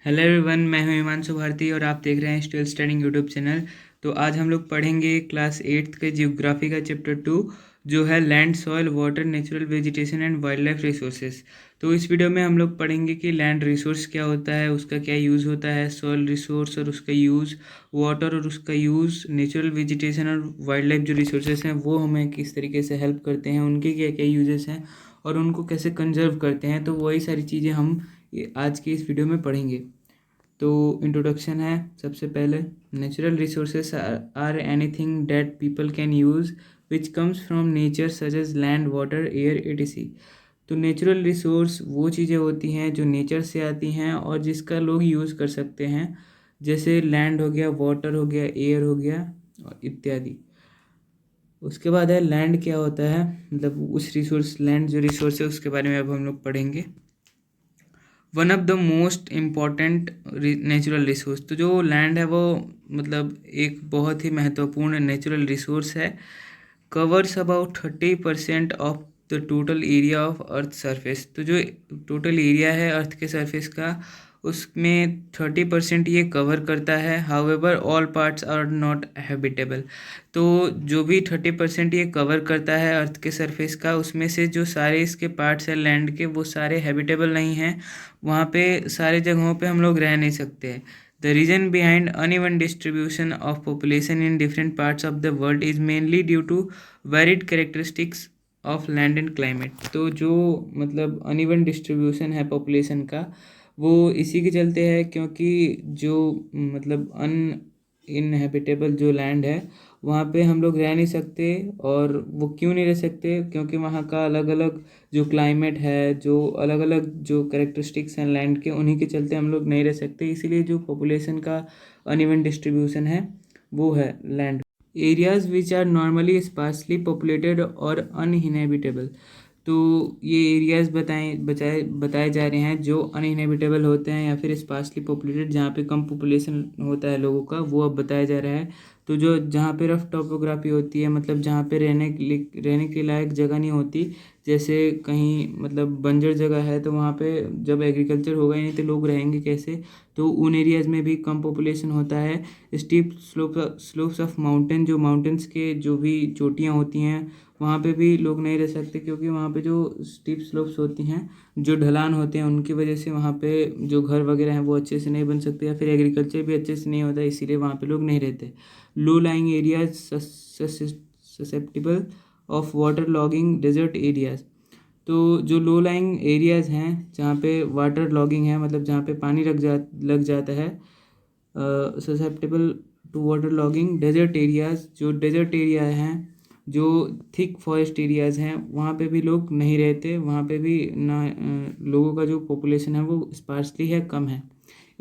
Hello everyone, मैं हूं हिमांशु भारती और आप देख रहे हैं स्टिल स्टडिंग यूट्यूब चैनल। तो आज हम लोग पढ़ेंगे क्लास 8th के जियोग्राफी का चैप्टर 2, जो है land, soil, water, natural vegetation and wild life resources. तो इस वीडियो में हम लोग पढ़ेंगे कि लैंड रिसोर्स क्या होता है, उसका क्या यूज़ होता है, सॉइल रिसोर्स और उसका यूज़, वाटर और उसका यूज़, नेचुरल वेजिटेशन और वाइल्ड लाइफ जो रिसोर्सेज हैं वो हमें किस तरीके से हेल्प करते हैं, उनके क्या क्या यूजेस हैं और उनको कैसे कंजर्व करते हैं। तो वही सारी चीज़ें हम आज की इस वीडियो में पढ़ेंगे। तो इंट्रोडक्शन है सबसे पहले। Natural resources are anything that people can use which comes from nature such as land, water, air, etc. तो नेचुरल रिसोर्स वो चीज़ें होती हैं जो नेचर से आती हैं और जिसका लोग यूज़ कर सकते हैं, जैसे लैंड हो गया, वाटर हो गया, एयर हो गया और इत्यादि। उसके बाद है लैंड क्या होता है, मतलब उस रिसोर्स, लैंड जो रिसोर्स है उसके बारे में अब हम लोग पढ़ेंगे। One of the most important natural resource, तो जो लैंड है वो मतलब एक बहुत ही महत्वपूर्ण नेचुरल रिसोर्स है। Covers about 30% of the total area of earth surface. तो जो टोटल एरिया है अर्थ के सरफेस का, उसमें 30% ये कवर करता है। However all parts are not habitable. तो जो भी 30% ये कवर करता है अर्थ के सरफेस का, उसमें से जो सारे इसके पार्ट्स हैं लैंड के, वो सारे हैबिटेबल नहीं हैं। वहाँ पे सारे जगहों पे हम लोग रह नहीं सकते हैं। The reason behind uneven distribution of population in different parts of the world is mainly due to varied characteristics of land and climate. तो जो मतलब अनइवन डिस्ट्रीब्यूशन है पॉपुलेशन का, वो इसी के चलते है क्योंकि जो मतलब इनहेबिटेबल जो लैंड है वहाँ पे हम लोग रह नहीं सकते। और वो क्यों नहीं रह सकते? क्योंकि वहाँ का अलग अलग जो क्लाइमेट है, जो अलग अलग जो कैरेक्टरिस्टिक्स हैं लैंड के, उन्हीं के चलते हम लोग नहीं रह सकते। इसीलिए जो पॉपुलेशन का अनइवन डिस्ट्रीब्यूशन है वो है land. Areas which are normally sparsely populated और अनइनहेबिटेबल। तो ये एरियाज बताए जा रहे हैं जो अनइनहेबिटेबल होते हैं या फिर स्पार्सली पॉपुलेटेड, जहाँ पे कम पॉपुलेशन होता है लोगों का, वो अब बताया जा रहा है। तो जो जहाँ पे रफ टोपोग्राफी होती है, मतलब जहाँ पे रहने के लायक जगह नहीं होती, जैसे कहीं मतलब बंजर जगह है, तो वहाँ पे जब एग्रीकल्चर होगा ही नहीं तो लोग रहेंगे कैसे? तो उन एरियाज़ में भी कम पॉपुलेशन होता है। स्टीप स्लोप्स ऑफ माउंटेन, जो माउंटेन्स के जो भी चोटियाँ होती हैं वहाँ पे भी लोग नहीं रह सकते, क्योंकि वहाँ पे जो स्टीप स्लोप्स होती हैं, जो ढलान होते हैं, उनकी वजह से वहाँ पे जो घर वगैरह हैं वो अच्छे से नहीं बन सकते या फिर एग्रीकल्चर भी अच्छे से नहीं होता, इसीलिए वहाँ पे लोग नहीं रहते। Low lying areas susceptible of water logging, desert areas. तो जो लो लाइंग एरियाज़ हैं जहाँ पे वाटर लॉगिंग है, मतलब जहाँ पे पानी लग जाता है, susceptible to water logging. Desert areas, जो डेजर्ट एरिया हैं, जो थिक फॉरेस्ट एरियाज़ हैं, वहाँ पे भी लोग नहीं रहते। वहाँ पे भी ना लोगों का जो पॉपुलेशन है वो स्पार्सली है, कम है।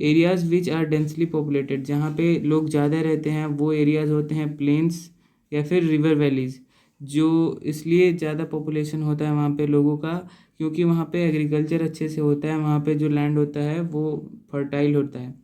Areas which are densely populated, जहाँ पे लोग ज़्यादा रहते हैं वो एरियाज़ होते हैं प्लेन्स या फिर रिवर वैलीज़। जो इसलिए ज़्यादा पॉपुलेशन होता है वहाँ पे लोगों का, क्योंकि वहाँ पे एग्रीकल्चर अच्छे से होता है, वहाँ पे जो लैंड होता है वो फर्टाइल होता है।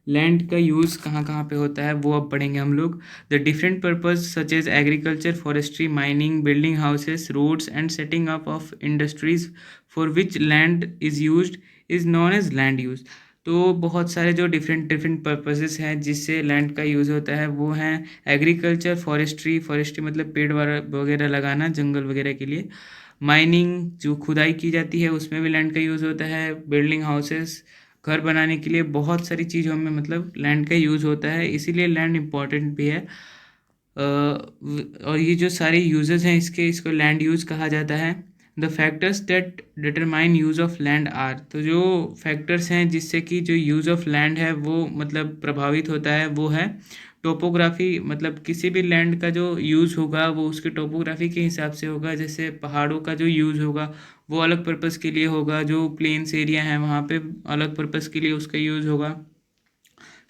लैंड का यूज़ कहाँ कहाँ पे होता है वो अब पढ़ेंगे हम लोग। The different purpose such as agriculture, forestry, mining, building houses, roads and setting up of industries for which land is used is known as land use. तो बहुत सारे जो डिफरेंट डिफरेंट पर्पसेस हैं जिससे लैंड का यूज़ होता है वो हैं एग्रीकल्चर, फॉरेस्ट्री, फॉरेस्ट्री मतलब पेड़ वगैरह लगाना जंगल वगैरह के लिए। माइनिंग, जो खुदाई की जाती है उसमें भी लैंड का यूज़ होता है। बिल्डिंग हाउसेस, घर बनाने के लिए, बहुत सारी चीज़ों में मतलब लैंड का यूज़ होता है, इसीलिए लैंड इम्पॉर्टेंट भी है। और ये जो सारे यूजेस हैं इसके, इसको लैंड यूज़ कहा जाता है। The factors that determine use of land are, तो जो फैक्टर्स हैं जिससे कि जो यूज़ ऑफ लैंड है वो मतलब प्रभावित होता है, वो है टोपोग्राफी। मतलब किसी भी लैंड का जो यूज़ होगा वो उसके टोपोग्राफी के हिसाब से होगा। जैसे पहाड़ों का जो यूज़ होगा वो अलग पर्पज़ के लिए होगा, जो प्लेन्स एरिया है वहाँ पे अलग पर्पज़ के लिए उसका यूज़ होगा।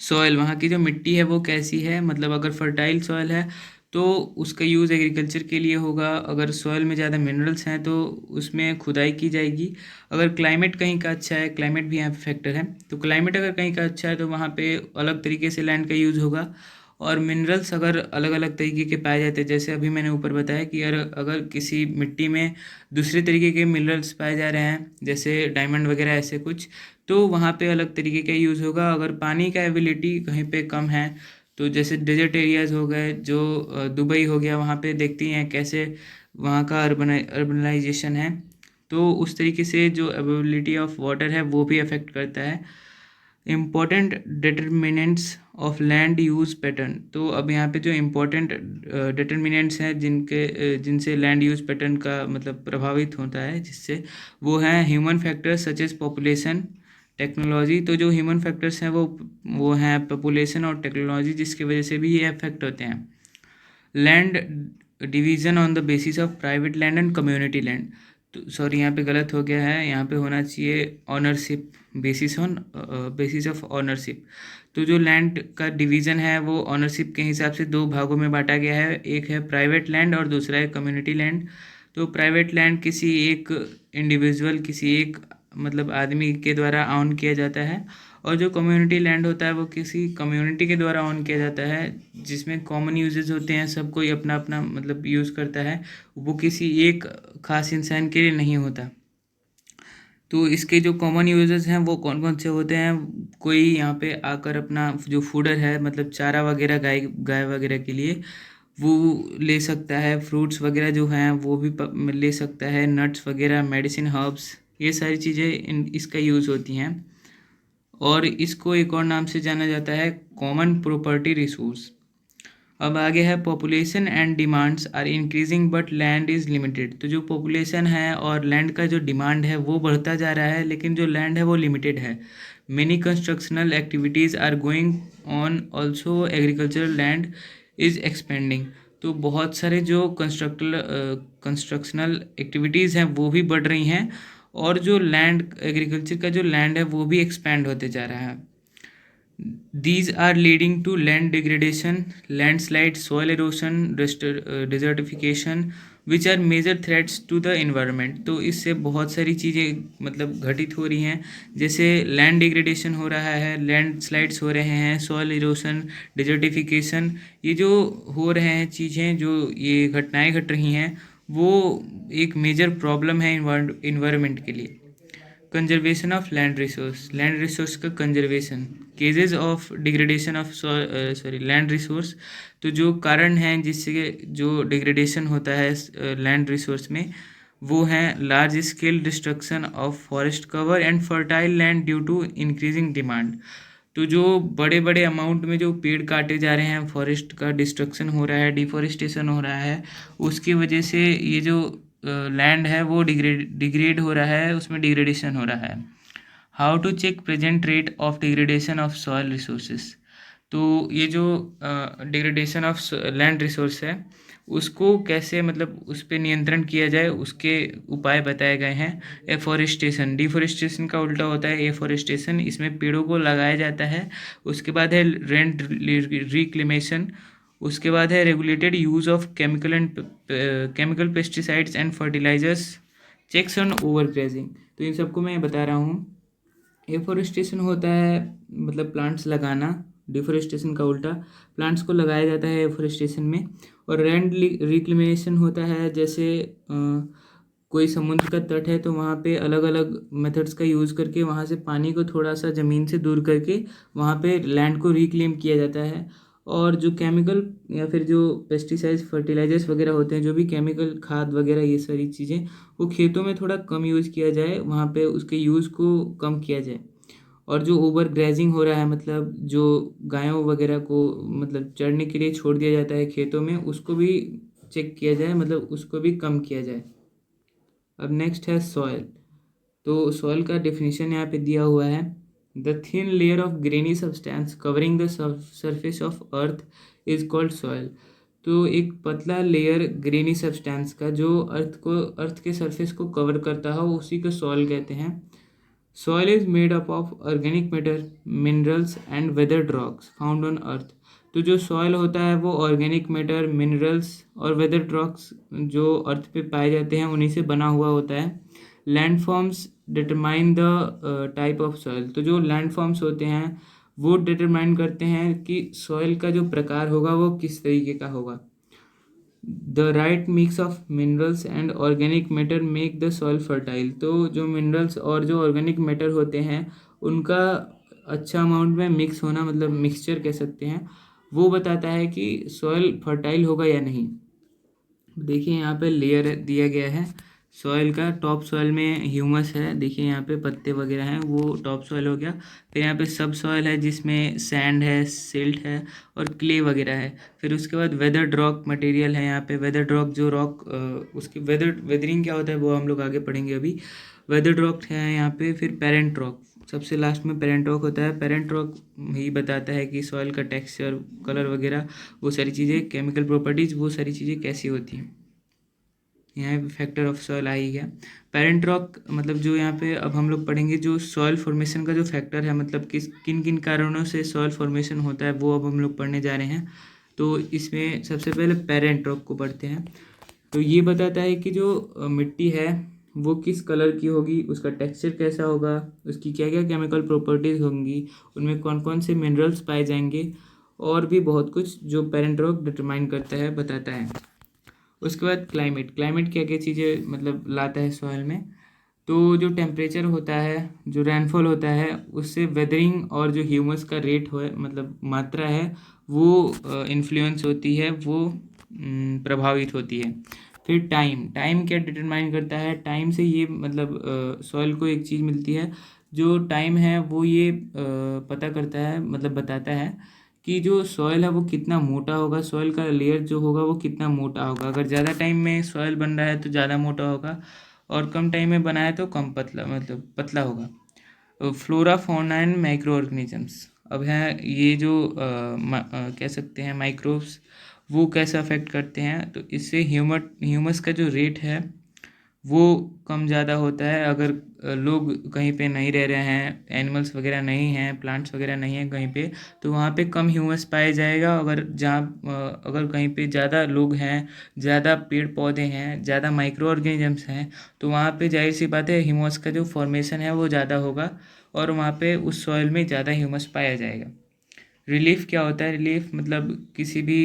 सॉइल, वहाँ की जो मिट्टी है वो कैसी है, मतलब अगर फर्टाइल सॉइल है तो उसका यूज़ एग्रीकल्चर के लिए होगा। अगर सॉइल में ज़्यादा मिनरल्स हैं तो उसमें खुदाई की जाएगी। अगर क्लाइमेट कहीं का अच्छा है, क्लाइमेट भी यहाँ पे फैक्टर है, तो क्लाइमेट अगर कहीं का अच्छा है तो वहाँ पे अलग तरीके से लैंड का यूज़ होगा। और मिनरल्स अगर अलग अलग तरीके के पाए जाते हैं, जैसे अभी मैंने ऊपर बताया कि अगर किसी मिट्टी में दूसरे तरीके के मिनरल्स पाए जा रहे हैं, जैसे डायमंड वगैरह ऐसे कुछ, तो वहाँ पे अलग तरीके का यूज़ होगा। अगर पानी का एबिलिटी कहीं पे कम है, तो जैसे डेजर्ट एरियाज़ हो गए, जो दुबई हो गया, वहाँ पे देखती हैं कैसे वहाँ का अर्बनाइजेशन है, तो उस तरीके से जो अवेलेबिलिटी ऑफ वाटर है वो भी अफेक्ट करता है। Important determinants of land use pattern, तो अब यहाँ पे जो इम्पोर्टेंट डिटर्मिनेंट्स हैं जिनसे लैंड यूज़ पैटर्न का मतलब प्रभावित होता है, जिससे वो हैं human factors such as population, technology. तो जो ह्यूमन फैक्टर्स हैं वो हैं पॉपुलेशन और टेक्नोलॉजी, जिसकी वजह से भी ये अफेक्ट होते हैं। Land division on the basis of private land and community land, तो सॉरी यहाँ पे गलत हो गया है, यहाँ पे होना चाहिए ऑनरशिप, बेसिस ऑफ ऑनरशिप। तो जो लैंड का डिवीज़न है वो ऑनरशिप के हिसाब से दो भागों में बांटा गया है, एक है प्राइवेट लैंड और दूसरा है कम्युनिटी लैंड। तो प्राइवेट लैंड किसी एक इंडिविजुअल, किसी एक मतलब आदमी के द्वारा ऑन किया जाता है, और जो कम्युनिटी लैंड होता है वो किसी कम्युनिटी के द्वारा ऑन किया जाता है, जिसमें कॉमन यूजेस होते हैं, सब कोई अपना अपना मतलब यूज़ करता है, वो किसी एक खास इंसान के लिए नहीं होता। तो इसके जो कॉमन यूजेस हैं वो कौन कौन से होते हैं, कोई यहाँ पे आकर अपना जो फूडर है मतलब चारा वगैरह गाय वगैरह के लिए वो ले सकता है, फ्रूट्स वगैरह जो हैं वो भी ले सकता है, नट्स वगैरह, मेडिसिन, हर्ब्स, ये सारी चीज़ें इसका यूज़ होती हैं। और इसको एक और नाम से जाना जाता है कॉमन प्रॉपर्टी रिसोर्स। अब आगे है population and demands are increasing but land is limited. तो जो पॉपुलेशन है और लैंड का जो डिमांड है वो बढ़ता जा रहा है, लेकिन जो लैंड है वो लिमिटेड है। Many constructional activities are going on, also agricultural land is expanding. तो बहुत सारे जो कंस्ट्रक्शनल एक्टिविटीज़ हैं वो भी बढ़ रही हैं, और जो लैंड एग्रीकल्चर का जो लैंड है वो भी एक्सपैंड होते जा रहा है। These are leading to land degradation, landslide, soil erosion, desertification, which are major threats to the environment। तो इससे बहुत सारी चीज़ें मतलब घटित हो रही हैं, जैसे लैंड डिग्रेडेशन हो रहा है, लैंडस्लाइड्स हो रहे हैं, सॉइल इरोशन, डिजर्टिफिकेशन, ये जो हो रहे हैं चीज़ें, जो ये घटनाएं घट रही हैं, वो एक मेजर प्रॉब्लम है इन्वायरमेंट के लिए। कंजर्वेशन ऑफ लैंड रिसोर्स का conservation, causes of degradation of land resource. तो जो कारण हैं जिससे जो डिग्रेडेशन होता है लैंड रिसोर्स में, वो हैं large scale destruction of forest cover and fertile land due to increasing demand. तो जो बड़े बड़े अमाउंट में जो पेड़ काटे जा रहे हैं, फॉरेस्ट का डिस्ट्रक्शन हो रहा है, डिफॉरेस्टेशन हो रहा है, उसकी वजह से ये जो लैंड है वो डिग्रेड हो रहा है, उसमें डिग्रेडेशन हो रहा है। How to check present rate of degradation of soil resources. तो ये जो डिग्रेडेशन ऑफ लैंड रिसोर्स है उसको कैसे मतलब उस पर नियंत्रण किया जाए, उसके उपाय बताए गए हैं। एफॉरेस्टेशन, डिफॉरेस्टेशन का उल्टा होता है एफॉरेस्टेशन, इसमें पेड़ों को लगाया जाता है। उसके बाद है रेंट रिक्लेमेशन, उसके बाद है regulated use of chemical pesticides and fertilizers, checks on over grazing. तो इन सबको मैं बता रहा हूँ। एफॉरेस्टेशन होता है मतलब प्लांट्स लगाना, डिफॉरेस्टेशन का उल्टा, प्लांट्स को लगाया जाता है एफॉरेस्टेशन में। और लैंड रिक्लेमेशन होता है, जैसे कोई समुद्र का तट है तो वहाँ पे अलग अलग मेथड्स का यूज़ करके वहाँ से पानी को थोड़ा सा ज़मीन से दूर करके वहाँ पे लैंड को रिक्लेम किया जाता है। और जो केमिकल या फिर जो पेस्टिसाइड्स, फर्टिलाइजर्स वगैरह होते हैं, जो भी केमिकल खाद वगैरह, ये सारी चीज़ें वो खेतों में थोड़ा कम यूज़ किया जाए, वहाँ पे उसके यूज़ को कम किया जाए। और जो ओवर ग्रेजिंग हो रहा है, मतलब जो गायों वगैरह को मतलब चरने के लिए छोड़ दिया जाता है खेतों में, उसको भी चेक किया जाए, मतलब उसको भी कम किया जाए। अब नेक्स्ट है सॉयल। तो सॉयल का डेफिनेशन यहाँ पे दिया हुआ है, the thin layer of granny substance covering the surface of earth is called soil. तो एक पतला लेयर ग्रेनी सब्सटेंस का जो अर्थ के सरफेस को कवर करता है, उसी को सॉयल कहते हैं। Soil is made up of organic matter, minerals and weathered rocks found on earth. तो जो सॉयल होता है वो ऑर्गेनिक मैटर, मिनरल्स और वेदर्ड रॉक्स जो अर्थ पे पाए जाते हैं उन्हीं से बना हुआ होता है। Land forms determine the type of soil. तो जो लैंड फॉर्म्स होते हैं वो डिटरमाइन करते हैं कि सॉयल का जो प्रकार होगा वो किस तरीके का होगा। The right mix of minerals and organic matter make the soil fertile. तो जो मिनरल्स और जो ऑर्गेनिक मैटर होते हैं उनका अच्छा अमाउंट में मिक्स होना, मतलब मिक्सचर कह सकते हैं, वो बताता है कि सॉइल फर्टाइल होगा या नहीं। देखिए यहाँ पे लेयर दिया गया है सॉइल का। टॉप सॉइल में ह्यूमस है, देखिए यहाँ पे पत्ते वगैरह हैं, वो टॉप सॉइल हो गया। फिर यहाँ पे सब सॉइल है जिसमें सैंड है, सिल्ट है और क्ले वगैरह है। फिर उसके बाद वेदर्ड रॉक मटेरियल है यहाँ पे। वेदर्ड रॉक जो रॉक उसकी वेदरिंग क्या होता है वो हम लोग आगे पढ़ेंगे अभी। वेदर्ड रॉक है यहाँ पे। फिर पेरेंट रॉक सबसे लास्ट में पेरेंट रॉक होता है। पेरेंट रॉक ही बताता है कि सॉइल का टेक्सचर, कलर वगैरह, वो सारी चीज़ें, केमिकल प्रॉपर्टीज़, वो सारी चीज़ें कैसी होती हैं। यहाँ पे फैक्टर ऑफ सॉइल आ ही गया। पेरेंट रॉक मतलब जो यहाँ पे अब हम लोग पढ़ेंगे जो सॉइल फॉर्मेशन का जो फैक्टर है, मतलब किन किन कारणों से सॉइल फॉर्मेशन होता है, वो अब हम लोग पढ़ने जा रहे हैं। तो इसमें सबसे पहले पेरेंट रॉक को पढ़ते हैं। तो ये बताता है कि जो मिट्टी है वो किस कलर की होगी, उसका टेक्सचर कैसा होगा, उसकी क्या क्या केमिकल प्रॉपर्टीज़ होंगी, उनमें कौन कौन से मिनरल्स पाए जाएंगे, और भी बहुत कुछ जो पेरेंट रॉक डिटरमाइन करता है, बताता है। उसके बाद क्लाइमेट क्या क्या चीज़ें मतलब लाता है सॉइल में। तो जो टेम्परेचर होता है, जो रेनफॉल होता है, उससे वेदरिंग और जो ह्यूमस का रेट हो, मतलब मात्रा है, वो इन्फ्लुएंस होती है, वो प्रभावित होती है। फिर टाइम क्या डिटरमाइन करता है। टाइम से ये मतलब सॉइल को एक चीज़ मिलती है, जो टाइम है वो ये पता करता है, मतलब बताता है कि जो सॉइल है वो कितना मोटा होगा, सॉइल का लेयर जो होगा वो कितना मोटा होगा। अगर ज़्यादा टाइम में सॉइल बन रहा है तो ज़्यादा मोटा होगा, और कम टाइम में बनाया तो कम पतला, मतलब पतला होगा। Flora, fauna and micro organisms अब हैं ये जो कह सकते हैं माइक्रोब्स, वो कैसे अफेक्ट करते हैं। तो इससे ह्यूमस का जो रेट है वो कम ज़्यादा होता है। अगर लोग कहीं पे नहीं रह रहे हैं, एनिमल्स वगैरह नहीं हैं, प्लांट्स वगैरह नहीं हैं कहीं पे, तो वहाँ पे कम ह्यूमस पाया जाएगा। अगर कहीं पे ज़्यादा लोग हैं, ज़्यादा पेड़ पौधे हैं, ज़्यादा माइक्रो ऑर्गेनिजम्स हैं, तो वहाँ पे जाहिर सी बात है ह्यूमस का जो फॉर्मेशन है वो ज़्यादा होगा, और वहाँ पे उस सॉइल में ज़्यादा ह्यूमस पाया जाएगा। रिलीफ क्या होता है। रिलीफ मतलब किसी भी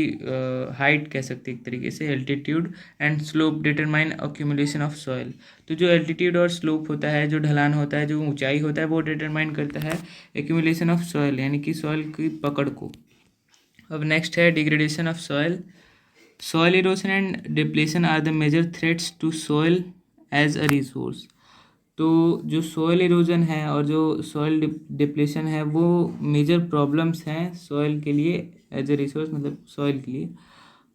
हाइट कह सकते हैं एक तरीके से। Altitude and slope determine accumulation of soil. तो जो एल्टीट्यूड और स्लोप होता है, जो ढलान होता है, जो ऊंचाई होता है, वो डिटरमाइन करता है एक्यूमुलेशन ऑफ सॉइल, यानी कि सॉइल की पकड़ को। अब नेक्स्ट है degradation of soil. Soil erosion and depletion are the major threats to soil as a resource. तो जो सॉइल इरोजन है और जो सॉइल डिप्लेशन है वो मेजर प्रॉब्लम्स हैं सॉइल के लिए एज ए रिसोर्स, मतलब सॉइल के लिए।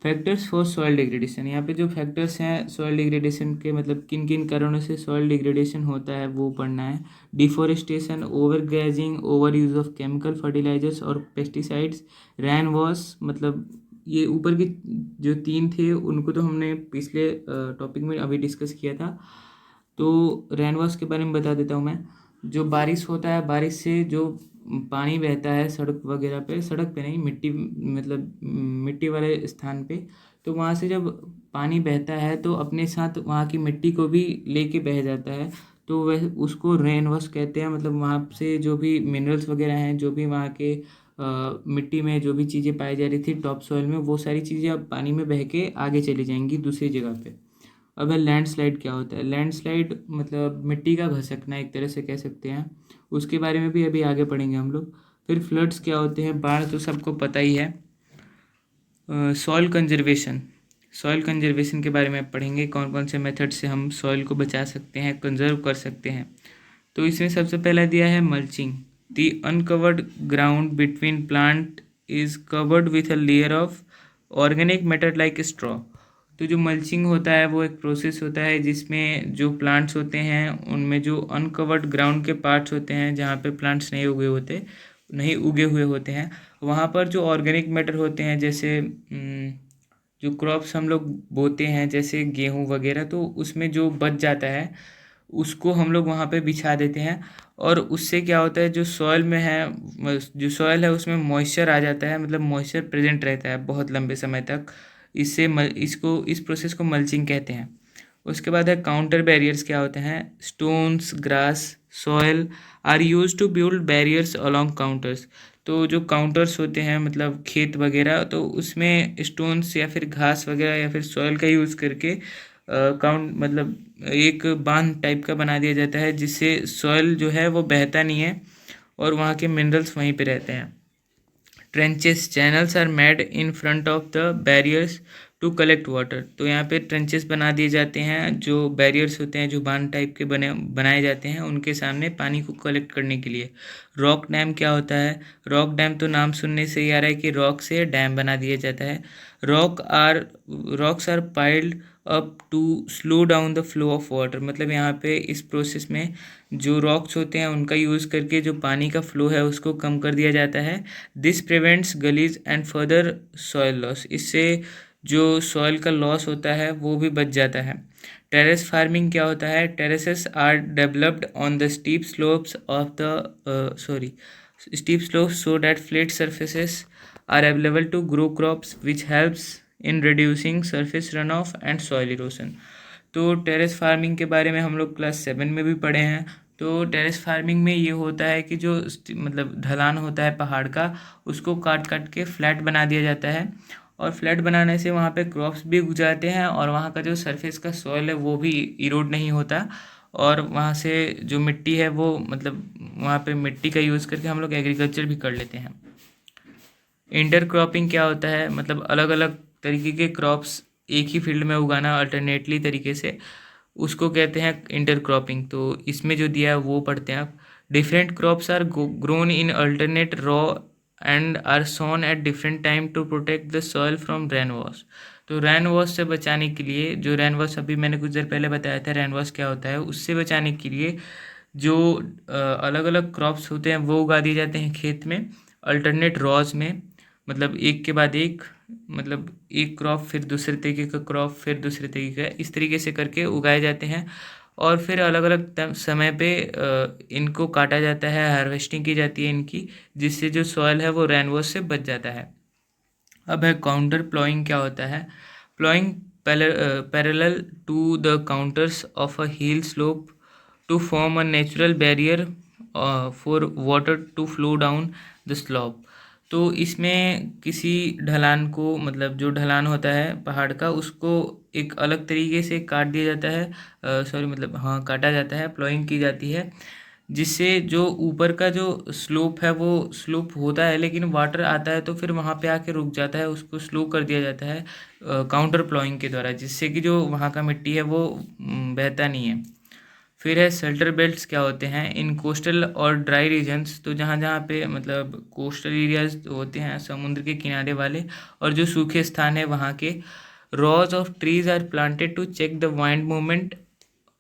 फैक्टर्स फॉर सॉइल डिग्रेडेशन, यहाँ पे जो फैक्टर्स हैं सॉइल डिग्रेडेशन के, मतलब किन किन कारणों से सॉइल डिग्रेडेशन होता है वो पढ़ना है। Deforestation, over grazing, over use of chemical fertilizers और पेस्टिसाइड्स, रेन वॉश, मतलब ये ऊपर के जो तीन थे उनको तो हमने पिछले टॉपिक में अभी डिस्कस किया था। तो रेन वॉश के बारे में बता देता हूँ मैं। जो बारिश होता है, बारिश से जो पानी बहता है सड़क वगैरह पे, सड़क पे नहीं, मिट्टी, मतलब मिट्टी वाले स्थान पे, तो वहाँ से जब पानी बहता है तो अपने साथ वहाँ की मिट्टी को भी लेके बह जाता है। तो वह उसको रेन वॉश कहते हैं। मतलब वहाँ से जो भी मिनरल्स वगैरह हैं, जो भी वहाँ के मिट्टी में जो भी चीज़ें पाई जा रही थी टॉप सॉइल में, वो सारी चीज़ें अब पानी में बह के आगे चली जाएंगी दूसरी जगह पे। अब है लैंडस्लाइड क्या होता है। लैंडस्लाइड मतलब मिट्टी का घसकना एक तरह से कह सकते हैं, उसके बारे में भी अभी आगे पढ़ेंगे हम लोग। फिर फ्लड्स क्या होते हैं, बाढ़ तो सबको पता ही है। सॉइल कंजर्वेशन, सॉइल कंजर्वेशन के बारे में पढ़ेंगे, कौन कौन से मेथड से हम सॉइल को बचा सकते हैं, कंजर्व कर सकते हैं। तो इसमें सबसे पहला दिया है mulching. The uncovered ground between plant is covered with a layer of organic matter like straw. तो जो मल्चिंग होता है वो एक प्रोसेस होता है जिसमें जो प्लांट्स होते हैं उनमें जो अनकवर्ड ग्राउंड के पार्ट्स होते हैं, जहाँ पे प्लांट्स नहीं उगे हुए होते हैं, वहाँ पर जो ऑर्गेनिक मैटर होते हैं, जैसे जो क्रॉप्स हम लोग बोते हैं जैसे गेहूँ वगैरह, तो उसमें जो बच जाता है उसको हम लोग वहाँ पे बिछा देते हैं। और उससे क्या होता है, जो सॉइल में है, जो सॉइल है उसमें मॉइस्चर आ जाता है, मतलब मॉइस्चर प्रेजेंट रहता है बहुत लंबे समय तक। इस प्रोसेस को मल्चिंग कहते हैं। उसके बाद है काउंटर बैरियर्स क्या होते हैं। Stones, grass, soil are use to build barriers along contours. तो जो काउंटर्स होते हैं, मतलब खेत वगैरह, तो उसमें स्टोन्स या फिर घास वगैरह या फिर सॉइल का यूज़ करके काउंट मतलब एक बांध टाइप का बना दिया जाता है, जिससे सॉइल जो है वो बहता नहीं है और वहाँ के मिनरल्स वहीं पे रहते हैं। Trenches channels are made in front of the barriers to collect water. तो यहाँ पे ट्रेंचेस बना दिए जाते हैं, जो बैरियर्स होते हैं, जो बांध टाइप के बनाए जाते हैं उनके सामने पानी को कलेक्ट करने के लिए। रॉक डैम क्या होता है? रॉक डैम तो नाम सुनने से ही आ रहा है कि रॉक से डैम बना दिया जाता है। Rocks are piled up to slow down the flow of water. मतलब यहाँ पे इस प्रोसेस में जो रॉक्स होते हैं उनका यूज़ करके जो पानी का फ्लो है उसको कम कर दिया जाता है। This prevents gullies and further soil loss. इससे जो सॉइल का लॉस होता है वो भी बच जाता है। टेरेस फार्मिंग क्या होता है? Terraces are developed on the steep slopes of the steep slopes so that flat surfaces are available to grow crops which helps in reducing surface runoff and soil erosion। तो terrace farming के बारे में हम लोग class 7 में भी पढ़े हैं। तो टेरेस फार्मिंग में ये होता है कि जो मतलब ढलान होता है पहाड़ का, उसको काट काट के फ्लैट बना दिया जाता है, और फ्लैट बनाने से वहाँ पे क्रॉप्स भी उग जाते हैं और वहाँ का जो सरफेस का सॉइल है वो भी इरोड नहीं होता, और वहाँ से जो मिट्टी है वो मतलब वहाँ पे मिट्टी का यूज़ करके हम लोग एग्रीकल्चर भी कर लेते हैं। इंटरक्रॉपिंग क्या होता है? मतलब अलग अलग तरीके के क्रॉप्स एक ही फील्ड में उगाना अल्टरनेटली तरीके से, उसको कहते हैं इंटरक्रॉपिंग। तो इसमें जो दिया है वो पढ़ते हैं आप। Different crops are grown in alternate row and are sown at different time to protect the soil from rain wash. तो रेन वॉश से बचाने के लिए, जो रेन वॉश अभी मैंने कुछ देर पहले बताया था रेन वॉश क्या होता है, उससे बचाने के लिए जो अलग अलग क्रॉप्स होते हैं वो उगा दिए जाते हैं खेत में अल्टरनेट रॉज में। मतलब एक के बाद एक, मतलब एक क्रॉप फिर दूसरे तरीके का क्रॉप फिर दूसरे तरीके का, इस तरीके से करके उगाए जाते हैं, और फिर अलग अलग समय पे इनको काटा जाता है, हार्वेस्टिंग की जाती है इनकी, जिससे जो सॉइल है वो रेन वॉश से बच जाता है। अब है काउंटर प्लॉइंग क्या होता है? Ploughing parallel to the contours of a hill slope to form a natural barrier for water to flow down the slope. तो इसमें किसी ढलान को, मतलब जो ढलान होता है पहाड़ का, उसको एक अलग तरीके से काट दिया जाता है, मतलब हाँ काटा जाता है, प्लॉइंग की जाती है, जिससे जो ऊपर का जो स्लोप है वो स्लोप होता है, लेकिन वाटर आता है तो फिर वहाँ पे आके रुक जाता है, उसको स्लो कर दिया जाता है काउंटर प्लॉइंग के द्वारा, जिससे कि जो वहाँ का मिट्टी है वो बहता नहीं है। फिर है शेल्टर बेल्ट्स क्या होते हैं? इन कोस्टल और ड्राई रीजन्स, तो जहाँ जहाँ पे मतलब कोस्टल एरियाज होते हैं समुद्र के किनारे वाले, और जो सूखे स्थान है वहाँ के, rows of trees are planted to check the wind movement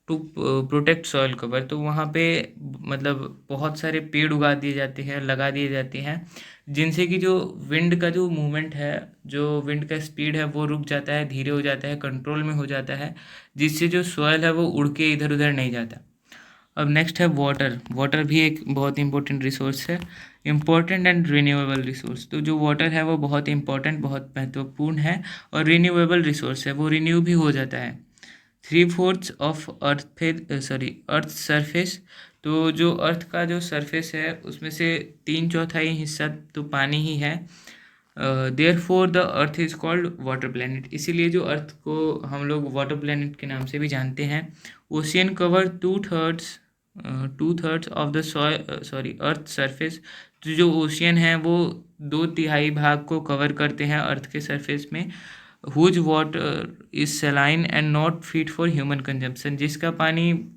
to protect soil cover. तो वहाँ पे मतलब बहुत सारे पेड़ उगा दिए जाते हैं, लगा दिए जाते हैं, जिनसे कि जो विंड का जो मूवमेंट है, जो विंड का स्पीड है वो रुक जाता है, धीरे हो जाता है, कंट्रोल में हो जाता है, जिससे जो सॉइल है वो उड़ के इधर उधर नहीं जाता। अब नेक्स्ट है वाटर। वाटर भी एक बहुत इंपॉर्टेंट रिसोर्स है, इम्पोर्टेंट एंड रिन्यूएबल रिसोर्स। तो जो वाटर है वो बहुत इंपॉर्टेंट, बहुत महत्वपूर्ण है, और रिन्यूएबल रिसोर्स है, वो रिन्यू भी हो जाता है। 3/4 ऑफ अर्थ सरफेस। तो जो अर्थ का जो सरफेस है उसमें से 3/4 हिस्सा तो पानी ही है। Therefore the earth is called water planet. इसीलिए जो अर्थ को हम लोग वाटर प्लैनेट के नाम से भी जानते हैं। Ocean cover 2/3 of the earth surface. तो जो ओशियन है वो 2/3 भाग को कवर करते हैं अर्थ के सरफेस में। Whose water is saline and not fit for human consumption. जिसका पानी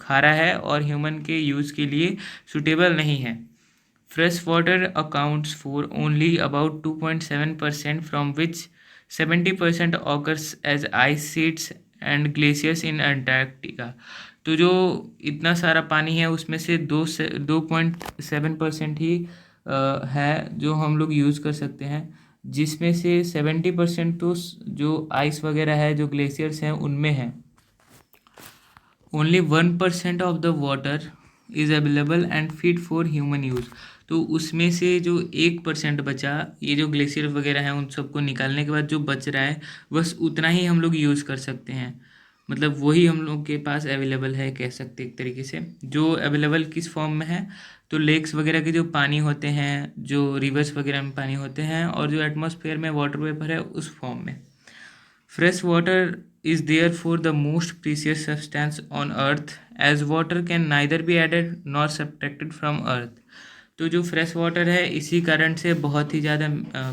खारा है और ह्यूमन के यूज़ के लिए सुटेबल नहीं है। Fresh water accounts for only about 2.7%, from which 70% occurs as ice sheets and glaciers in Antarctica. तो जो इतना सारा पानी है उसमें से 2.7% ही है जो हम लोग यूज़ कर सकते हैं, जिसमें से 70% तो जो आइस वगैरह है, जो ग्लेशियर्स हैं, उनमें है। Only 1% of the water is available and fit for human use. तो उसमें से जो 1% बचा, ये जो ग्लेशियर वगैरह हैं उन सबको निकालने के बाद जो बच रहा है बस उतना ही हम लोग यूज़ कर सकते हैं। मतलब वही हम लोग के पास अवेलेबल है, कह सकते एक तरीके से। जो अवेलेबल किस फॉर्म में है? तो लेक्स वगैरह के जो पानी होते हैं, जो रिवर्स वगैरह में पानी होते हैं, और जो एटमॉस्फेयर में वाटर वेपर है उस फॉर्म में। Fresh water is therefore the most precious substance on earth, as water can neither be added nor subtracted from earth। तो जो फ्रेश वाटर है इसी कारण से बहुत ही ज़्यादा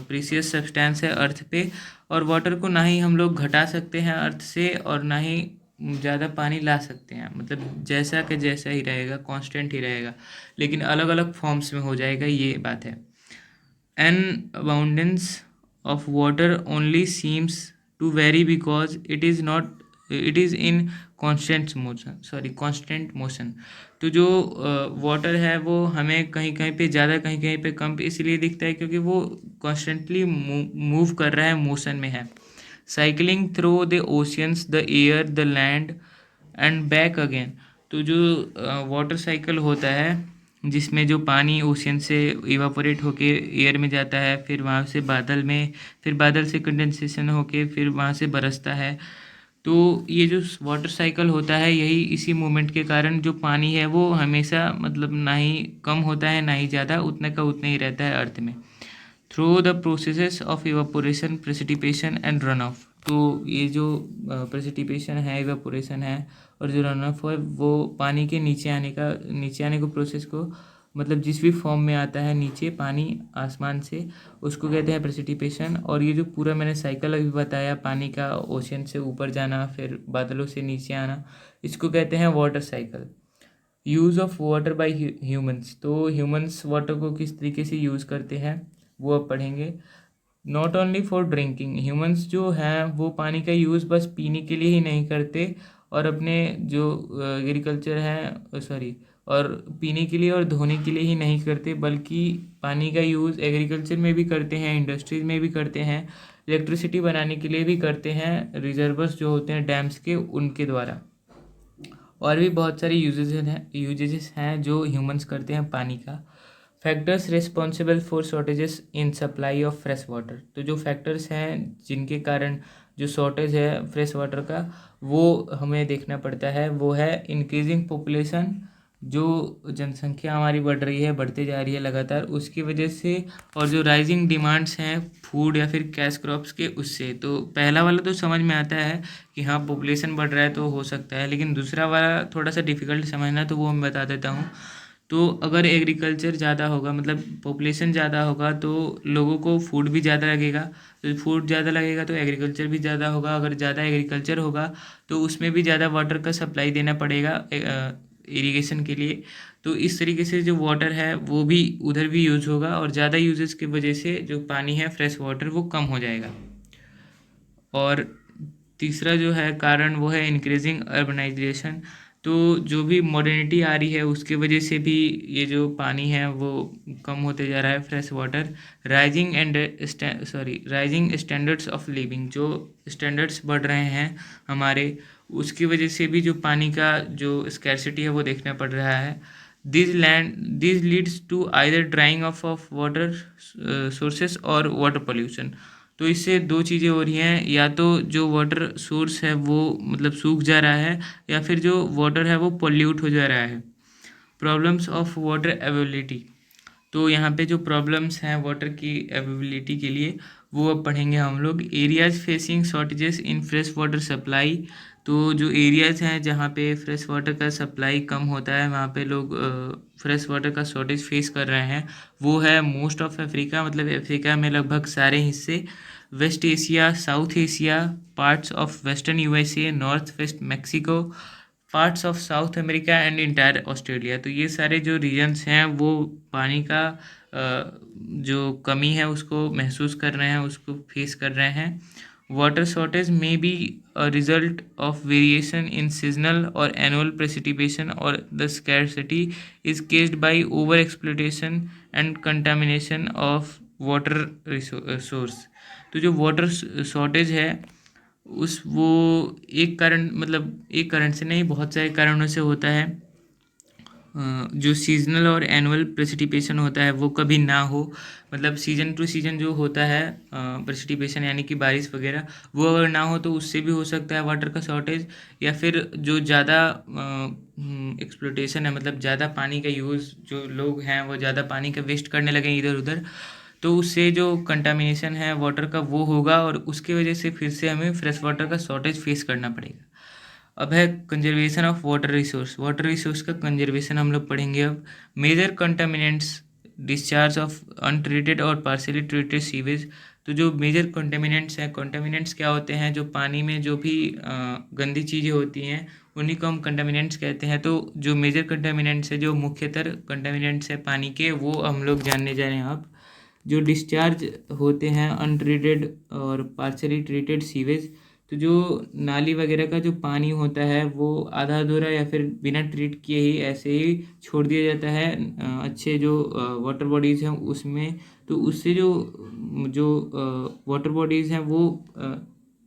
प्रीशियस सब्सटेंस है अर्थ पे, और वाटर को ना ही हम लोग घटा सकते हैं अर्थ से और ना ही ज़्यादा पानी ला सकते हैं, मतलब जैसा कि जैसा ही रहेगा, कांस्टेंट ही रहेगा, लेकिन अलग अलग फॉर्म्स में हो जाएगा, ये बात है। An abundance of water only seems to vary because it is in constant motion। तो जो वाटर है वो हमें कहीं कहीं पे ज़्यादा कहीं कहीं पे कम इसलिए दिखता है क्योंकि वो कॉन्स्टेंटली मूव कर रहा है, मोशन में है। Cycling through the oceans, the air, the land and back again. तो जो वाटर साइकिल होता है जिसमें जो पानी ओशियन से इवापोरेट होके एयर में जाता है, फिर वहाँ से बादल में, फिर बादल से कंडेंसेशन होके फिर वहाँ से बरसता है। तो ये जो वाटर साइकिल होता है यही इसी मूवमेंट के कारण जो पानी है वो हमेशा मतलब ना ही कम होता है ना ही ज़्यादा, उतने का उतना ही रहता है अर्थ में। Through the processes of evaporation, precipitation and run of. तो ये जो प्रेसिपिटेशन है, इवापोरेशन है और जो रन ऑफ है वो पानी के नीचे आने को प्रोसेस को, मतलब जिस भी फॉर्म में आता है नीचे पानी आसमान से, उसको कहते हैं प्रेसिपिटेशन। और ये जो पूरा मैंने साइकिल अभी बताया पानी का, ओशियन से ऊपर जाना फिर बादलों से नीचे आना, इसको कहते हैं water cycle. Use of water bye humans. तो ह्यूमंस वाटर को किस तरीके से यूज़ करते हैं वो अब पढ़ेंगे। Not only for drinking, humans जो हैं वो पानी का यूज़ बस पीने के लिए ही नहीं करते, और अपने जो एग्रीकल्चर है और पीने के लिए और धोने के लिए ही नहीं करते, बल्कि पानी का यूज़ एग्रीकल्चर में भी करते हैं, इंडस्ट्रीज में भी करते हैं, इलेक्ट्रिसिटी बनाने के लिए भी करते हैं, रिजर्वर्स जो होते हैं डैम्स के, उनके द्वारा। और भी बहुत सारी यूजेस हैं जो ह्यूमंस करते हैं पानी का। Factors responsible for shortages in supply of fresh water. तो जो फैक्टर्स हैं जिनके कारण जो शॉर्टेज है फ्रेश वाटर का वो हमें देखना पड़ता है, वो है इंक्रीजिंग पॉपुलेशन। जो जनसंख्या हमारी बढ़ रही है, बढ़ते जा रही है लगातार, उसकी वजह से, और जो राइजिंग डिमांड्स हैं फूड या फिर कैश क्रॉप्स के, उससे। तो पहला वाला तो समझ में आता है कि हाँ पॉपुलेशन बढ़ रहा है तो हो सकता है, लेकिन दूसरा वाला थोड़ा सा डिफ़िकल्ट समझना, तो वो मैं बता देता हूँ। तो अगर एग्रीकल्चर ज़्यादा होगा, मतलब पॉपुलेशन ज़्यादा होगा, तो लोगों को फूड भी ज़्यादा लगेगा, तो फूड ज़्यादा लगेगा तो एग्रीकल्चर भी ज़्यादा होगा। अगर ज़्यादा एग्रीकल्चर होगा तो उसमें भी ज़्यादा वाटर का सप्लाई देना पड़ेगा इरिगेशन के लिए। तो इस तरीके से जो वाटर है वो भी उधर भी यूज़ होगा, और ज़्यादा यूजेस की वजह से जो पानी है फ्रेश वाटर वो कम हो जाएगा। और तीसरा जो है कारण वो है इंक्रीजिंग अर्बनाइजेशन। तो जो भी मॉडर्निटी आ रही है उसकी वजह से भी ये जो पानी है वो कम होते जा रहा है fresh water. Rising standards of living, जो स्टैंडर्ड्स बढ़ रहे हैं हमारे, उसकी वजह से भी जो पानी का जो स्कैर्सिटी है वो देखना पड़ रहा है। This leads to either drying of water sources और वाटर पोल्यूशन। तो इससे दो चीज़ें हो रही हैं, या तो जो वाटर सोर्स है वो मतलब सूख जा रहा है, या फिर जो वाटर है वो पोल्यूट हो जा रहा है। Problems of water availability. तो यहाँ पे जो प्रॉब्लम्स हैं वाटर की अवेलेबिलिटी के लिए वो अब पढ़ेंगे हम लोग। Areas facing shortages in fresh water supply. तो जो एरियाज़ हैं जहाँ पे फ्रेश वाटर का सप्लाई कम होता है, वहाँ पे लोग फ्रेश वाटर का शॉर्टेज फेस कर रहे हैं, वो है मोस्ट ऑफ अफ्रीका, मतलब अफ्रीका में लगभग सारे हिस्से, West Asia, South Asia, parts of western USA, northwest Mexico, parts of South America and entire Australia. तो ये सारे जो रीजन्स हैं वो पानी का जो कमी है उसको महसूस कर रहे हैं, उसको फेस कर रहे हैं। वाटर शॉर्टेज में B a result of variation in seasonal or annual precipitation, or the scarcity is caused by over exploitation and contamination of water source। तो जो वाटर शॉर्टेज है उस वो एक कारण, मतलब एक कारण से नहीं बहुत सारे कारणों से होता है। जो सीजनल और एनुअल प्रेसिपिटेशन होता है वो कभी ना हो, मतलब सीजन टू सीजन जो होता है प्रेसिपिटेशन यानी कि बारिश वगैरह, वो अगर ना हो तो उससे भी हो सकता है वाटर का शॉर्टेज। या फिर जो ज़्यादा एक्सप्लोटेशन है, मतलब ज़्यादा पानी का यूज़, जो लोग हैं वो ज़्यादा पानी का वेस्ट करने लगे इधर उधर, तो उससे जो कंटामिनेशन है वाटर का वो होगा, और उसकी वजह से फिर से हमें फ्रेश वाटर का शॉर्टेज फेस करना पड़ेगा। अब है conservation of water resource. Water resource का कंजर्वेशन हम लोग पढ़ेंगे अब। Major contaminants discharge of untreated और पार्शियली ट्रीटेड सीवेज। तो जो मेजर कंटेमिनेंट्स हैं, कंटेमिनेंट्स क्या होते हैं, जो पानी में जो भी गंदी चीज़ें होती हैं उन्हीं को हम कंटेमिनेंट्स कहते हैं। तो जो मेजर कंटेमिनेंट्स है, जो मुख्यतर कंटेमिनेंट्स है पानी के, वो हम लोग जानने जा रहे हैं अब। जो डिस्चार्ज होते हैं अनट्रीटेड और पार्शियली ट्रीटेड सीवेज, तो जो नाली वगैरह का जो पानी होता है वो आधा अधूरा या फिर बिना ट्रीट किए ही ऐसे ही छोड़ दिया जाता है अच्छे जो वाटर बॉडीज़ हैं उसमें। तो उससे जो जो वाटर बॉडीज़ हैं वो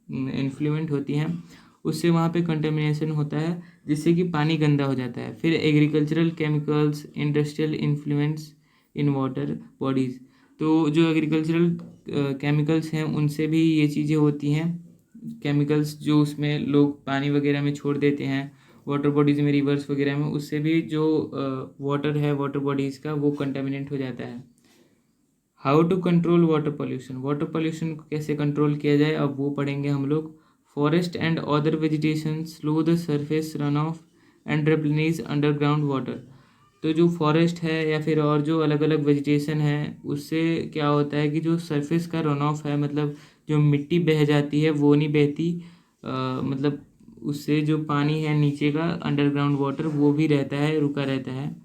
इन्फ्लुएंट होती हैं, उससे वहाँ पे कंटेमिनेशन होता है जिससे कि पानी गंदा हो जाता है। फिर agricultural chemicals, industrial influence in water bodies. तो जो एग्रीकल्चरल केमिकल्स हैं उनसे भी ये चीज़ें होती हैं। केमिकल्स जो उसमें लोग पानी वगैरह में छोड़ देते हैं, वाटर बॉडीज़ में, रिवर्स वगैरह में, उससे भी जो वाटर है वाटर बॉडीज़ का वो कंटेमिनेट हो जाता है। How to control water pollution, water pollution को कैसे कंट्रोल किया जाए अब वो पढ़ेंगे हम लोग। Forest and other vegetation slow the surface run of and replenish underground water. तो जो फॉरेस्ट है या फिर और जो अलग अलग वेजिटेशन है उससे क्या होता है कि जो सरफेस का रन ऑफ है, मतलब जो मिट्टी बह जाती है वो नहीं बहती, मतलब उससे जो पानी है नीचे का अंडरग्राउंड वाटर वो भी रहता है, रुका रहता है।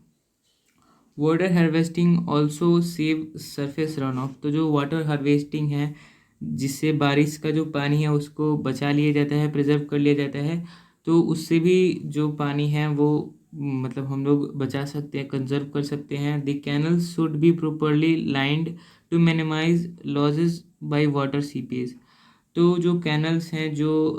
Water harvesting also save surface run of. तो जो वाटर हार्वेस्टिंग है जिससे बारिश का जो पानी है उसको बचा लिया जाता है, प्रिजर्व कर लिया जाता है, तो उससे भी जो पानी है वो मतलब हम लोग बचा सकते हैं, कंजर्व कर सकते हैं। The canals should be properly lined to minimize losses by water seepage. तो जो कैनल्स हैं, जो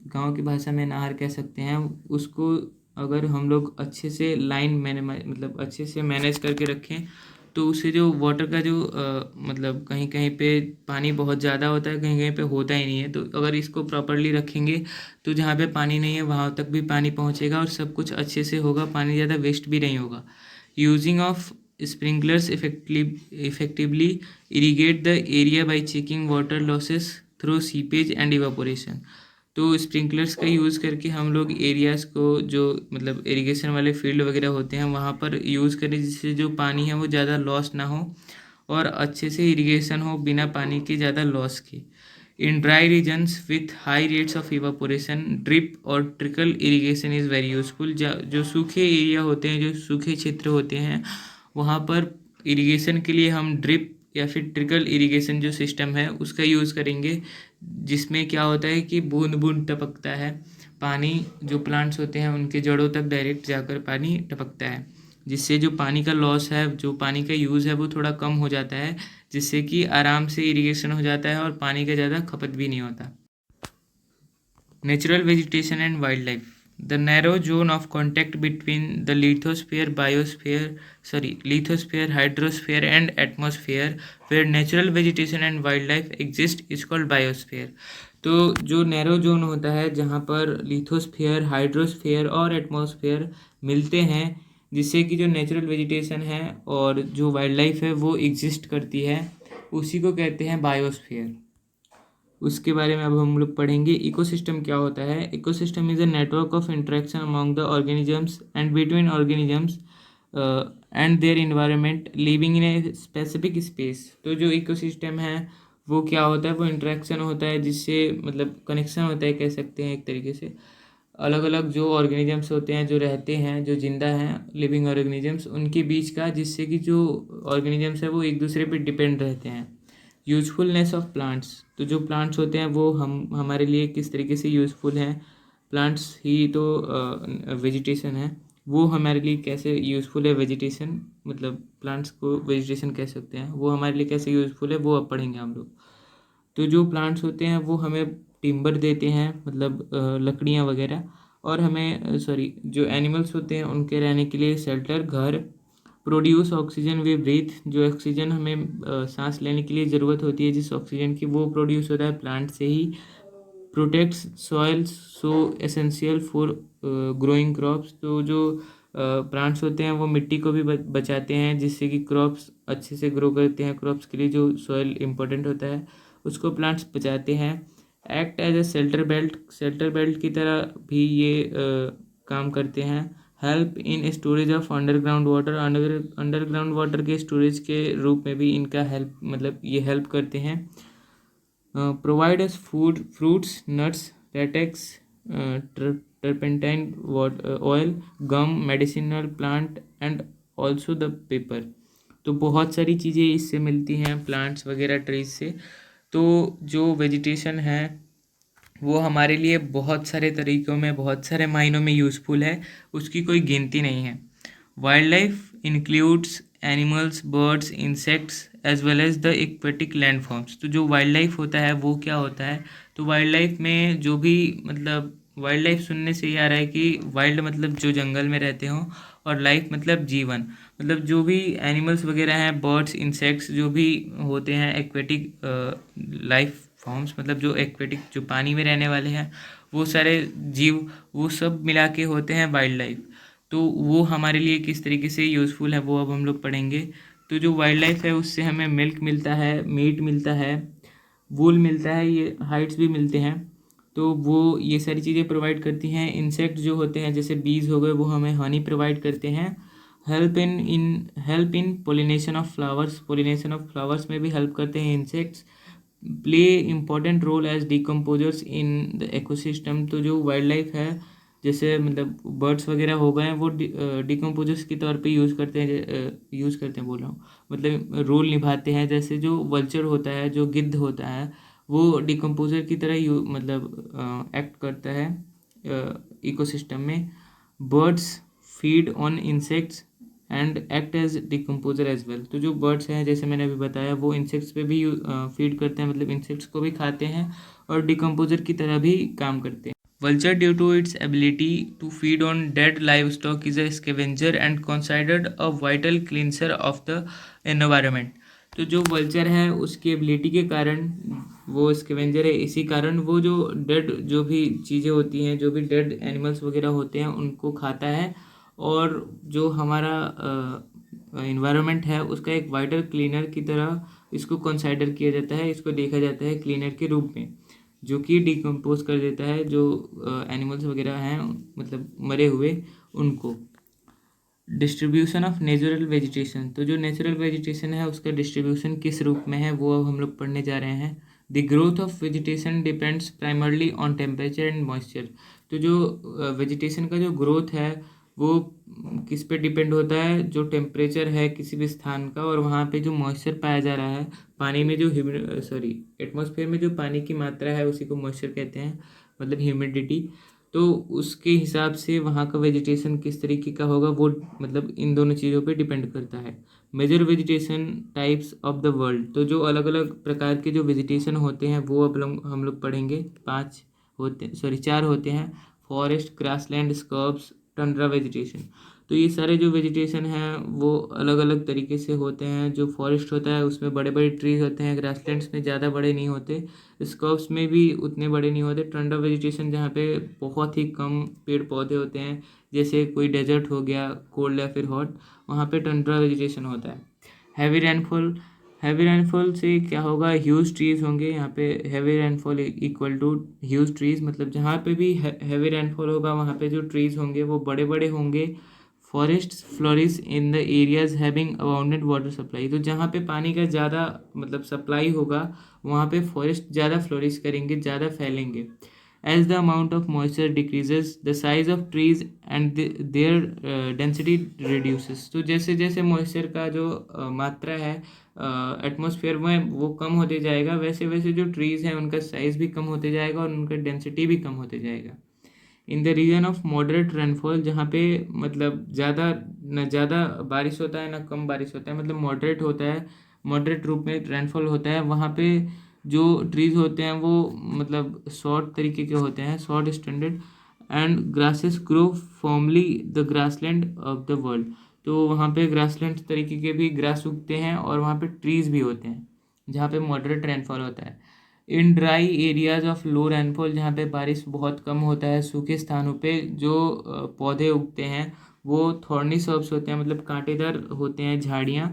गांव की भाषा में नहर कह सकते हैं, उसको अगर हम लोग अच्छे से लाइन मतलब अच्छे से मैनेज करके रखें तो उससे जो वाटर का जो मतलब कहीं कहीं पे पानी बहुत ज़्यादा होता है, कहीं कहीं पे होता ही नहीं है। तो अगर इसको प्रॉपरली रखेंगे तो जहाँ पे पानी नहीं है वहाँ तक भी पानी पहुँचेगा और सब कुछ अच्छे से होगा, पानी ज़्यादा वेस्ट भी नहीं होगा। Using of sprinklers effectively irrigate the area by checking water losses through seepage and evaporation। तो स्प्रिंकलर्स का यूज़ करके हम लोग एरियाज़ को, जो मतलब इरिगेशन वाले फील्ड वगैरह होते हैं वहाँ पर यूज़ करें जिससे जो पानी है वो ज़्यादा लॉस ना हो और अच्छे से इरिगेशन हो बिना पानी के ज़्यादा लॉस के। In dry regions with high rates of evaporation drip और trickle irrigation is very useful. जो सूखे एरिया होते हैं, जो सूखे क्षेत्र होते हैं, वहाँ पर इरिगेशन के लिए हम ड्रिप या फिर ट्रिकल इरिगेशन जो सिस्टम है उसका यूज़ करेंगे, जिसमें क्या होता है कि बूंद बूंद टपकता है पानी, जो प्लांट्स होते हैं उनके जड़ों तक डायरेक्ट जाकर पानी टपकता है, जिससे जो पानी का लॉस है, जो पानी का यूज़ है वो थोड़ा कम हो जाता है, जिससे कि आराम से इरिगेशन हो जाता है और पानी का ज़्यादा खपत भी नहीं होता। Natural vegetation and wild life. The narrow zone of contact between the lithosphere, hydrosphere and atmosphere where natural vegetation and wildlife exist is called biosphere। तो जो नैरो जोन होता है जहाँ पर लिथोस्फीयर, हाइड्रोस्फीयर और एटमॉस्फेयर मिलते हैं, जिससे कि जो नेचुरल वेजिटेशन है और जो वाइल्ड लाइफ है वो एग्जिस्ट करती है, उसी को कहते हैं बायोस्फीयर। उसके बारे में अब हम लोग पढ़ेंगे। इकोसिस्टम क्या होता है। Ecosystem is a network of interaction among the organisms and between organisms and their environment living in a specific space. तो जो इकोसिस्टम है वो क्या होता है, वो इंटरेक्शन होता है, जिससे मतलब कनेक्शन होता है कह सकते हैं एक तरीके से। अलग अलग जो ऑर्गेनिजम्स होते हैं, जो रहते हैं, जो जिंदा हैं, लिविंग ऑर्गेनिजम्स, उनके बीच का, जिससे कि जो ऑर्गेनिजम्स है वो एक दूसरे पर डिपेंड रहते हैं। Usefulness of plants. तो जो प्लांट्स होते हैं वो हमारे लिए किस तरीके से यूज़फुल हैं, प्लांट्स ही तो वेजिटेशन है, वो हमारे लिए कैसे यूज़फुल है। वेजिटेशन मतलब प्लांट्स को वेजिटेशन कह सकते हैं, वो हमारे लिए कैसे यूज़फुल है वो अब पढ़ेंगे हम लोग। तो जो प्लांट्स होते हैं वो हमें टिम्बर देते हैं, मतलब लकड़ियाँ वगैरह, और हमें जो एनिमल्स होते हैं उनके रहने के लिए शेल्टर, घर। Produce oxygen we breathe. जो ऑक्सीजन हमें सांस लेने के लिए ज़रूरत होती है, जिस ऑक्सीजन की, वो प्रोड्यूस होता है प्लांट से ही। Protects soil so essential for growing crops. तो जो प्लांट्स होते हैं वो मिट्टी को भी बचाते हैं, जिससे कि क्रॉप्स अच्छे से ग्रो करते हैं। क्रॉप्स के लिए जो सॉइल इम्पोर्टेंट होता है उसको प्लांट्स बचाते हैं। Act as a shelter belt. Shelter belt की तरह भी ये काम करते हैं। Help in storage of underground water, underground water के स्टोरेज के रूप में भी इनका हेल्प मतलब ये हेल्प करते हैं। Provide us food, fruits, nuts, latex, turpentine, oil, gum, medicinal plant and also the paper. तो बहुत सारी चीज़ें इससे मिलती हैं, प्लांट्स वगैरह ट्रीज से। तो जो वेजिटेशन है वो हमारे लिए बहुत सारे तरीक़ों में, बहुत सारे मायनों में यूज़फुल है, उसकी कोई गिनती नहीं है। Wildlife includes animals, birds, insects as well as the aquatic land forms. तो जो वाइल्ड लाइफ होता है वो क्या होता है, तो वाइल्ड लाइफ में जो भी मतलब वाइल्ड लाइफ सुनने से ये आ रहा है कि वाइल्ड मतलब जो जंगल में रहते हों, और लाइफ मतलब जीवन, मतलब जो भी एनिमल्स वगैरह हैं, बर्ड्स, इंसेक्ट्स जो भी होते हैं, एक्वेटिक लाइफ फॉर्म्स मतलब जो एक्वेटिक जो पानी में रहने वाले हैं, वो सारे जीव वो सब मिला के होते हैं वाइल्ड लाइफ। तो वो हमारे लिए किस तरीके से यूज़फुल है वो अब हम लोग पढ़ेंगे। तो जो वाइल्ड लाइफ है उससे हमें मिल्क मिलता है, मीट मिलता है, वूल मिलता है, ये हाइड्स भी मिलते हैं। तो वो ये सारी चीज़ें प्रोवाइड करती हैं। इंसेक्ट जो होते हैं जैसे बीज हो गए वो हमें हनी प्रोवाइड करते हैं। Help in pollination of flowers, pollination of flowers में भी हेल्प करते हैं insects. Play important role as decomposers in the ecosystem. तो जो वाइल्ड लाइफ है जैसे मतलब बर्ड्स वगैरह हो गए हैं वो डिकम्पोजर्स के तौर पे यूज़ करते हैं बोल रहा हूँ, मतलब रोल निभाते हैं। जैसे जो वल्चर होता है, जो गिद्ध होता है, वो डिकम्पोजर की तरह मतलब एक्ट करता है इकोसिस्टम में। Birds feed on insects and act as decomposer as well. तो जो बर्ड्स हैं जैसे मैंने अभी बताया वो इंसेक्ट्स पे भी फीड करते हैं, मतलब इंसेक्ट्स को भी खाते हैं और डिकम्पोजर की तरह भी काम करते हैं। Vulture, due to its ability to feed on dead livestock, is a scavenger and considered a vital cleanser of the environment. तो जो वल्चर है उसकी एबिलिटी के कारण वो स्केवेंजर है, इसी कारण वो जो डेड जो भी चीज़ें होती हैं, जो भी डेड एनिमल्स वगैरह होते हैं उनको खाता है, और जो हमारा इन्वायरमेंट है उसका एक वाइटल क्लीनर की तरह इसको कंसाइडर किया जाता है, इसको देखा जाता है क्लीनर के रूप में, जो कि डिकम्पोज कर देता है जो एनिमल्स वगैरह हैं मतलब मरे हुए उनको। Distribution of natural vegetation. तो जो नेचुरल वेजिटेशन है उसका डिस्ट्रीब्यूशन किस रूप में है वो अब हम लोग पढ़ने जा रहे हैं। The growth of vegetation depends primarily on temperature and moisture. तो जो वेजिटेशन का जो ग्रोथ है वो किस पे डिपेंड होता है, जो टेम्परेचर है किसी भी स्थान का, और वहाँ पे जो मॉइस्चर पाया जा रहा है, पानी में जो एटमॉस्फेयर में जो पानी की मात्रा है उसी को मॉइस्चर कहते हैं, मतलब ह्यूमिडिटी। तो उसके हिसाब से वहाँ का वेजिटेशन किस तरीके का होगा वो मतलब इन दोनों चीज़ों पे डिपेंड करता है। Major vegetation types of the world. तो जो अलग अलग प्रकार के जो वेजिटेशन होते हैं वो अब हम लोग पढ़ेंगे। 4 होते हैं। Forest, grassland, scrubs, tundra vegetation. तो ये सारे जो वेजिटेशन हैं वो अलग अलग तरीके से होते हैं। जो फॉरेस्ट होता है उसमें बड़े बड़े ट्रीज होते हैं, ग्रासलैंड्स में ज़्यादा बड़े नहीं होते, स्कर्ब्स में भी उतने बड़े नहीं होते। टंड्रा वेजिटेशन जहाँ पे बहुत ही कम पेड़ पौधे होते हैं, जैसे कोई डेजर्ट हो गया, कोल्ड या फिर हॉट, वहाँ पे टंड्रा वेजिटेशन होता है। Heavy rainfall. हैवी रेनफॉल से क्या होगा, ह्यूज ट्रीज होंगे यहाँ पे। Heavy rainfall equal to huge trees, मतलब जहाँ पे भी हैवी रेनफॉल होगा वहाँ पे जो ट्रीज होंगे वो बड़े बड़े होंगे। Forest flourish in the areas having abundant water supply. तो जहाँ पे पानी का ज़्यादा मतलब सप्लाई होगा वहाँ पे फॉरेस्ट ज़्यादा फ्लोरिश करेंगे, ज़्यादा फैलेंगे। As the amount of moisture decreases the size of trees and their density reduces. तो जैसे जैसे मॉइस्चर का जो मात्रा है एटमॉस्फेयर में वो कम होते जाएगा, वैसे वैसे जो ट्रीज़ हैं उनका साइज़ भी कम होते जाएगा और उनका डेंसिटी भी कम होते जाएगा। In the region of moderate rainfall, जहाँ पे मतलब न ज़्यादा बारिश होता है ना कम बारिश होता है, मतलब मॉडरेट होता है, मॉडरेट रूप में रेनफॉल होता है, वहाँ पे जो ट्रीज़ होते हैं वो मतलब शॉर्ट तरीके के होते हैं, short standard, and grasses grow formally the grassland of the world. तो वहाँ पे ग्रासलैंड तरीके के भी ग्रास उगते हैं और वहाँ पे ट्रीज़ भी होते हैं जहाँ पे मॉडरेट रेनफॉल होता है। In dry areas of low rainfall, जहाँ पे बारिश बहुत कम होता है, सूखे स्थानों पे जो पौधे उगते हैं वो थॉर्नी सर्ब्स होते हैं, मतलब कांटेदार होते हैं झाड़ियाँ।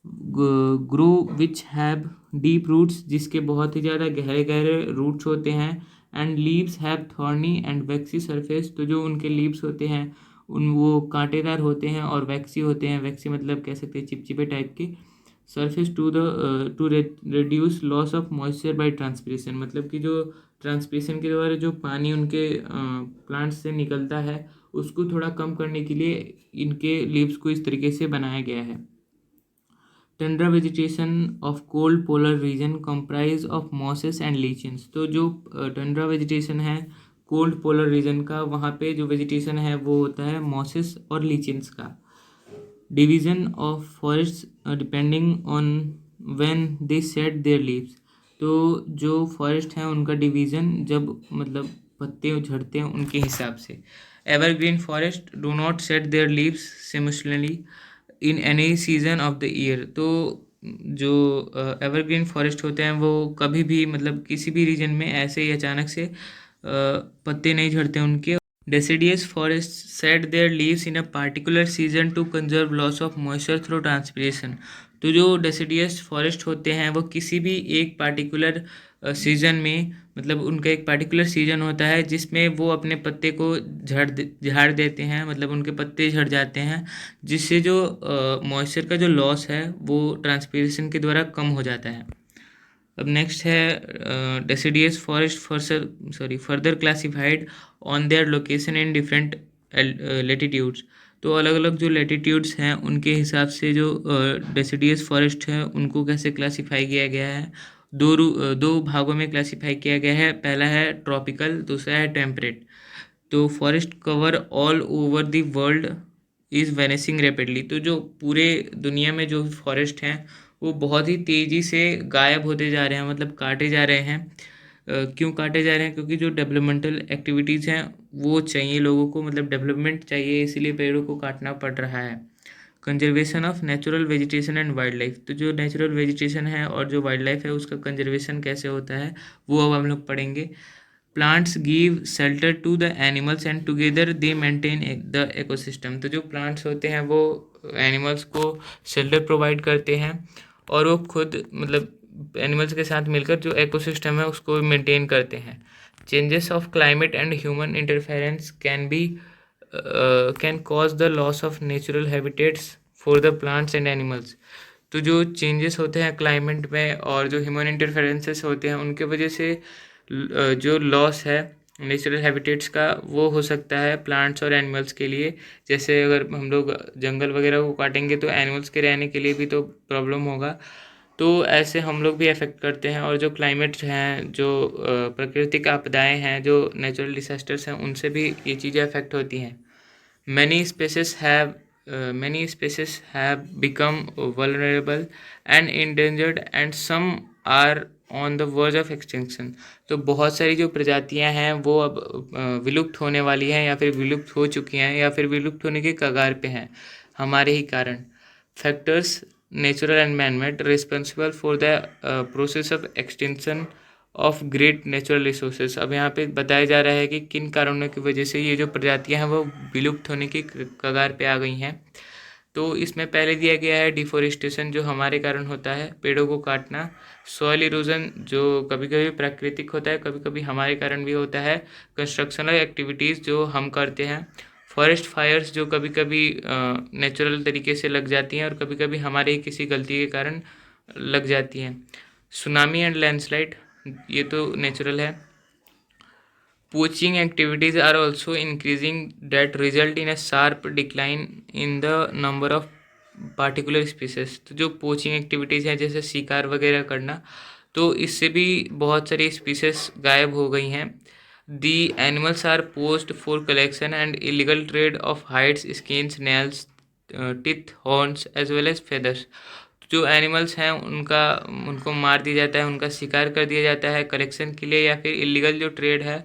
Grow which have deep roots, जिसके बहुत ही ज़्यादा गहरे गहरे रूट्स होते हैं। And leaves have thorny and waxy surface. तो जो उनके लीव्स होते हैं वो कांटेदार होते हैं और वैक्सी होते हैं। वैक्सी मतलब कह सकते हैं चिपचिपे टाइप के। Surface to reduce loss of moisture by transpiration, मतलब कि जो ट्रांसपिरेशन के द्वारा जो पानी उनके प्लांट्स से निकलता है उसको थोड़ा कम करने के लिए इनके लीव्स को इस तरीके से बनाया गया है। Tundra vegetation of cold polar region comprise of mosses and lichens. तो जो टंड्रा वेजिटेशन है कोल्ड पोलर रीजन का, वहाँ पे जो वेजिटेशन है वो होता है मॉसेस और लीचेंस का। Division of forest depending on when they shade there leaves. तो जो फॉरेस्ट है उनका डिवीज़न जब मतलब पत्ते झड़ते हैं उनके हिसाब से। Evergreen forest do not shade there leaves similarly in any season of the year. तो जो एवरग्रीन फॉरेस्ट होते हैं वो कभी भी मतलब किसी भी रीजन में ऐसे ही अचानक से पत्ते नहीं झड़ते उनके। Deciduous forests shed their leaves in a particular season to conserve loss of moisture through transpiration। तो जो डेसिडियस फॉरेस्ट होते हैं वो किसी भी एक पार्टिकुलर सीजन में, मतलब उनका एक पार्टिकुलर सीजन होता है जिसमें वो अपने पत्ते को झाड़ देते हैं, मतलब उनके पत्ते झड़ जाते हैं, जिससे जो मॉइस्चर का जो लॉस है वो ट्रांसपिरेशन के द्वारा कम हो जाता है। अब नेक्स्ट है deciduous forest further classified on their location in different latitudes. तो अलग अलग जो लेटीट्यूड्स हैं उनके हिसाब से जो डेसिडियस फॉरेस्ट है उनको कैसे क्लासिफाई किया गया है, दो भागों में क्लासिफाई किया गया है। पहला है ट्रॉपिकल, दूसरा है टेम्परेट। तो forest cover all over the world is vanishing rapidly. तो जो पूरे दुनिया में जो फॉरेस्ट हैं वो बहुत ही तेज़ी से गायब होते जा रहे हैं, मतलब काटे जा रहे हैं। क्यों काटे जा रहे हैं? क्योंकि जो डेवलपमेंटल एक्टिविटीज़ हैं वो चाहिए लोगों को, मतलब डेवलपमेंट चाहिए, इसीलिए पेड़ों को काटना पड़ रहा है। Conservation of natural vegetation and wildlife. तो जो नेचुरल वेजिटेशन है और जो वाइल्ड लाइफ है उसका कंजर्वेशन कैसे होता है वो अब हम लोग पढ़ेंगे। Plants give shelter to the animals and together they maintain the ecosystem. तो जो प्लांट्स होते हैं वो एनिमल्स को शेल्टर प्रोवाइड करते हैं और वो खुद मतलब एनिमल्स के साथ मिलकर जो इकोसिस्टम है उसको मेंटेन करते हैं। Changes of climate and human interference can cause the loss of natural habitats for the plants and animals. तो जो चेंजेस होते हैं क्लाइमेट में और जो ह्यूमन इंटरफेरेंसेस होते हैं उनके वजह से जो लॉस है नेचुरल हैबिटेट्स का वो हो सकता है प्लांट्स और एनिमल्स के लिए। जैसे अगर हम लोग जंगल वगैरह को काटेंगे तो एनिमल्स के रहने के लिए भी तो प्रॉब्लम होगा। तो ऐसे हम लोग भी अफेक्ट करते हैं। और जो क्लाइमेट हैं, जो प्राकृतिक आपदाएं हैं, जो नेचुरल डिसास्टर्स हैं, उनसे भी ये चीज़ें अफेक्ट होती हैं। Many species have become vulnerable and endangered and some are on the verge of extinction। तो बहुत सारी जो प्रजातियां हैं वो अब विलुप्त होने वाली हैं या फिर विलुप्त हो चुकी हैं या फिर विलुप्त होने के कगार पे हैं हमारे ही कारण। Factors natural and man-made responsible for the process of extension of great natural resources. अब यहाँ पे बताया जा रहा है कि किन कारणों की वजह से ये जो प्रजातियां हैं वो विलुप्त होने की कगार पे आ गई हैं। तो इसमें पहले दिया गया है डिफोरेस्टेशन, जो हमारे कारण होता है, पेड़ों को काटना। सॉइल इरोजन, जो कभी कभी प्राकृतिक होता है, कभी कभी हमारे कारण भी होता है। कंस्ट्रक्शनल एक्टिविटीज़ जो हम करते हैं। फॉरेस्ट फायर्स, जो कभी कभी नेचुरल तरीके से लग जाती हैं और कभी कभी हमारे ही किसी गलती के कारण लग जाती हैं। सुनामी एंड लैंडस्लाइड, ये तो नेचुरल है। Poaching activities are also increasing that result in a sharp decline in the number of particular species. तो जो पोचिंग एक्टिविटीज़ हैं जैसे शिकार वगैरह करना, तो इससे भी बहुत सारी स्पीसीज गायब हो गई हैं। The animals are poached for collection and illegal trade of hides, skins, nails, teeth, horns as well as feathers. जो एनिमल्स हैं उनको मार दिया जाता है, उनका शिकार कर दिया जाता है कलेक्शन के लिए या फिर इलीगल जो ट्रेड है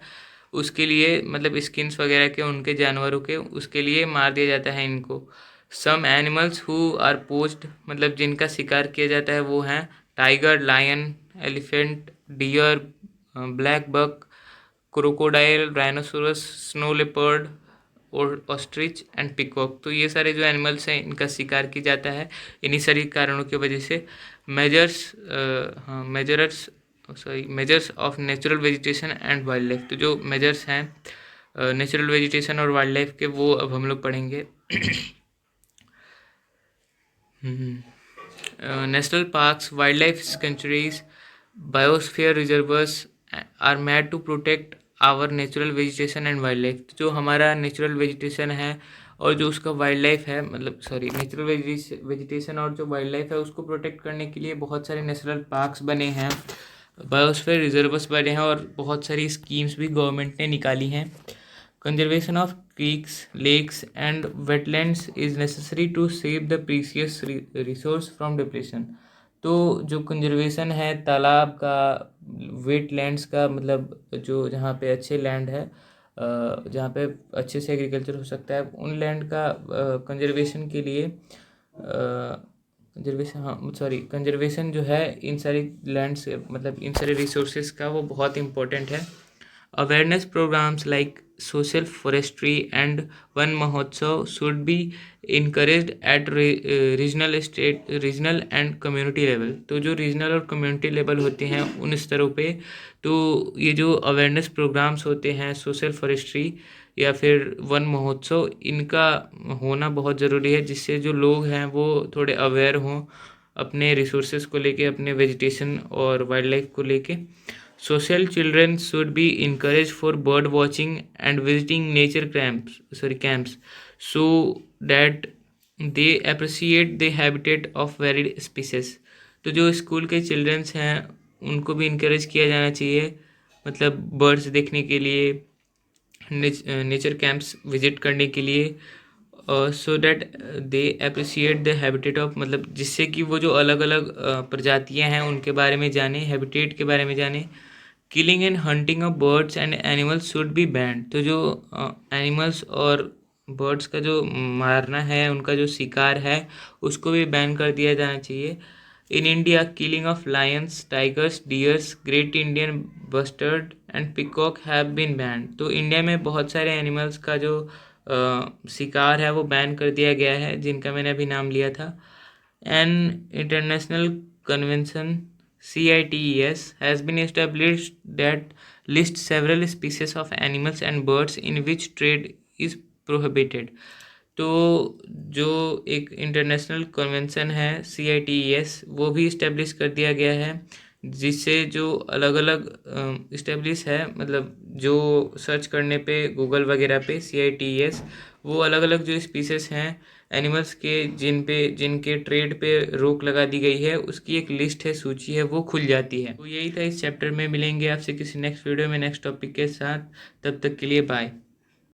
उसके लिए, मतलब स्किन्स वगैरह के उनके जानवरों के, उसके लिए मार दिया जाता है इनको। Some animals who are poached, मतलब जिनका शिकार किया जाता है वो हैं tiger, lion, elephant, deer, black buck, crocodile, rhinoceros, snow leopard और ऑस्ट्रिच एंड पिकॉक। तो ये सारे जो एनिमल्स हैं इनका शिकार किया जाता है इन्हीं सारी कारणों की वजह से। Measures of natural vegetation and wildlife. तो जो मेजर्स हैं नेचुरल वेजिटेशन और वाइल्ड लाइफ के, वो अब हम लोग पढ़ेंगे। National parks, wildlife sanctuaries, biosphere reserves are made to protect our natural vegetation and wildlife. जो हमारा नेचुरल वेजिटेशन है और जो उसका वाइल्ड लाइफ है, मतलब सॉरी, नेचुरल वेजिटेशन और जो वाइल्ड लाइफ है उसको प्रोटेक्ट करने के लिए बहुत सारे नेशनल पार्क्स बने हैं, बायोस्फीयर रिजर्वर्स बने हैं और बहुत सारी स्कीम्स भी गवर्नमेंट ने निकाली हैं। Conservation of creeks, lakes and wetlands is necessary to save the precious resource from depletion। तो जो कंजर्वेशन है तालाब का, वेटलैंड्स का, मतलब जो जहाँ पे अच्छे लैंड है, जहाँ पे अच्छे से एग्रीकल्चर हो सकता है, उन लैंड का कंजर्वेशन के लिए, कंजर्वेशन, हाँ सॉरी, कंजर्वेशन जो है इन सारी लैंड से, मतलब इन सारे रिसोर्सेज का, वो बहुत इंपॉर्टेंट है। Awareness programs like social forestry and Van Mahotsav should be encouraged at regional, state, regional and community level। तो जो रीजनल और कम्युनिटी लेवल होते हैं उन स्तरों पे, तो ये जो अवेयरनेस प्रोग्राम्स होते हैं, सोशल फॉरेस्ट्री या फिर वन महोत्सव, इनका होना बहुत ज़रूरी है, जिससे जो लोग हैं वो थोड़े अवेयर हों अपने रिसोर्सेज को लेके, अपने वेजिटेशन और वाइल्ड लाइफ को लेके। Social children should be encouraged for bird watching and visiting nature camps, so that they appreciate the habitat of varied species। तो जो स्कूल के चिल्ड्रंस हैं उनको भी इनक्रेज किया जाना चाहिए, मतलब बर्ड्स देखने के लिए, नेचर कैंप्स विजिट करने के लिए, so that they appreciate the habitat of, मतलब जिससे कि वो जो अलग अलग प्रजातियां हैं उनके बारे में जाने, हैबिटेट के बारे में जाने। Killing and hunting of birds and animals should be band. तो जो एनिमल्स और बर्ड्स का जो मारना है, उनका जो शिकार है, उसको भी बैन कर दिया जाना चाहिए। In India killing of lions, tigers, deers, great Indian bustard and peacock have been banned. तो इंडिया में बहुत सारे एनिमल्स का जो शिकार है वो बैन कर दिया गया है, जिनका मैंने अभी नाम लिया था। An international convention CITES has been established that lists several species of animals and birds in which trade is prohibited। तो जो एक इंटरनेशनल कन्वेंशन है CITES, वो भी इस्टेब्लिश कर दिया गया है, जिससे जो अलग अलग इस्टेब्लिश है, मतलब जो सर्च करने पे गूगल वगैरह पे CITES, वो अलग अलग जो स्पीसीज हैं एनिमल्स के, जिनके ट्रेड पे रोक लगा दी गई है, उसकी एक लिस्ट है, सूची है, वो खुल जाती है। तो यही था इस चैप्टर में। मिलेंगे आपसे किसी नेक्स्ट वीडियो में नेक्स्ट टॉपिक के साथ, तब तक के लिए बाय।